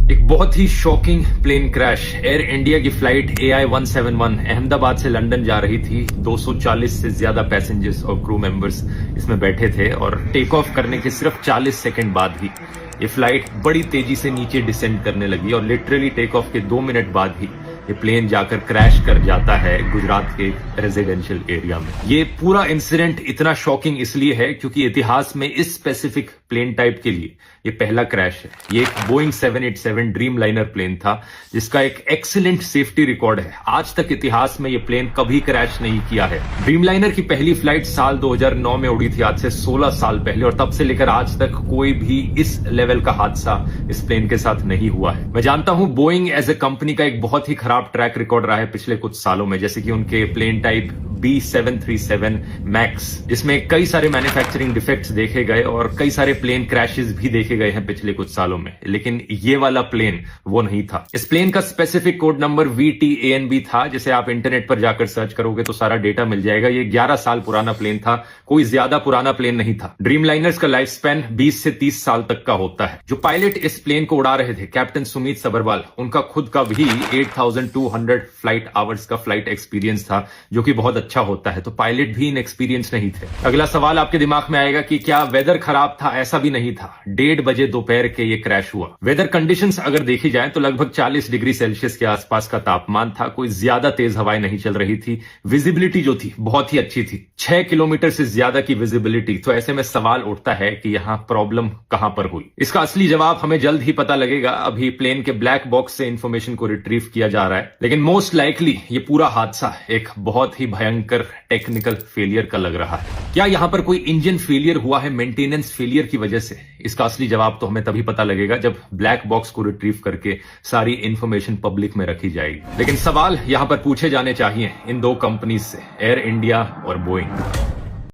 एक बहुत ही shocking plane crash. Air India की फ्लाइट AI-171 अहमदाबाद से लंदन जा रही थी। 240 से ज्यादा पैसेंजर्स और क्रू मेंबर्स इसमें बैठे थे और टेक ऑफ करने के सिर्फ 40 सेकंड बाद ही ये फ्लाइट बड़ी तेजी से नीचे डिसेंड करने लगी और लिटरली टेक ऑफ के 2 मिनट बाद ही ये प्लेन जाकर क्रैश कर जाता है गुजरात के रेजिडेंशियल एरिया में। ये पूरा इंसिडेंट इतना शॉकिंग इसलिए है क्योंकि इतिहास में इस स्पेसिफिक प्लेन टाइप के लिए ये पहला क्रैश है। ये एक बोइंग 787 ड्रीम लाइनर प्लेन था जिसका एक एक्सीलेंट सेफ्टी रिकॉर्ड है। आज तक इतिहास में ये प्लेन कभी क्रैश नहीं किया है। ड्रीम लाइनर की पहली फ्लाइट साल 2009 में उड़ी थी, आज से 16 साल पहले, और तब से लेकर आज तक कोई भी इस लेवल का हादसा इस प्लेन के साथ नहीं हुआ है। मैं जानता हूं बोइंग एज ए कंपनी का एक बहुत ही खराब ट्रैक रिकॉर्ड रहा है पिछले कुछ सालों में, जैसे कि उनके प्लेन टाइप B737 मैक्स जिसमें कई सारे मैन्युफैक्चरिंग डिफेक्ट्स देखे गए और कई सारे प्लेन क्रैशेस भी देखे गए हैं पिछले कुछ सालों में, लेकिन ये वाला प्लेन वो नहीं था। इस प्लेन का स्पेसिफिक कोड नंबर VTANB था, जिसे आप इंटरनेट पर जाकर सर्च करोगे तो सारा डेटा मिल जाएगा। ये 11 साल पुराना प्लेन था, कोई ज्यादा पुराना प्लेन नहीं था। ड्रीम लाइनर्स का लाइफ स्पैन 20 से 30 साल तक का होता है। जो पायलट इस प्लेन को उड़ा रहे थे, कैप्टन सुमित सबरवाल, उनका खुद का भी 8200 फ्लाइट आवर्स का फ्लाइट एक्सपीरियंस था, जो कि बहुत अच्छा होता है। तो पायलट भी इनएक्सपीरियंस नहीं थे। अगला सवाल आपके दिमाग में आएगा कि क्या वेदर खराब था? ऐसा भी नहीं था। 1:30 बजे दोपहर के ये क्रैश हुआ। वेदर कंडीशंस अगर देखी जाए तो लगभग 40 डिग्री सेल्सियस के आसपास का तापमान था। कोई ज्यादा तेज हवाएं नहीं चल रही थी। विजिबिलिटी जो थी बहुत ही अच्छी थी, 6 किलोमीटर से ज्यादा की विजिबिलिटी। तो ऐसे में सवाल उठता है कि यहां प्रॉब्लम कहां पर हुई। इसका असली जवाब हमें जल्द ही पता लगेगा। अभी प्लेन के ब्लैक बॉक्स से इंफॉर्मेशन को रिट्रीव किया जा रहा है, लेकिन मोस्ट लाइकली ये पूरा हादसा एक बहुत ही भयंकर टेक्निकल फेलियर का लग रहा है। क्या यहां पर कोई इंजन फेलियर हुआ है मेंटेनेंस फेलियर की वजह से? इसका असली जवाब तो हमें तभी पता लगेगा जब ब्लैक बॉक्स को रिट्रीव करके सारी इंफॉर्मेशन पब्लिक में रखी जाएगी। लेकिन सवाल यहां पर पूछे जाने चाहिए इन दो कंपनीज से, एयर इंडिया और बोइंग।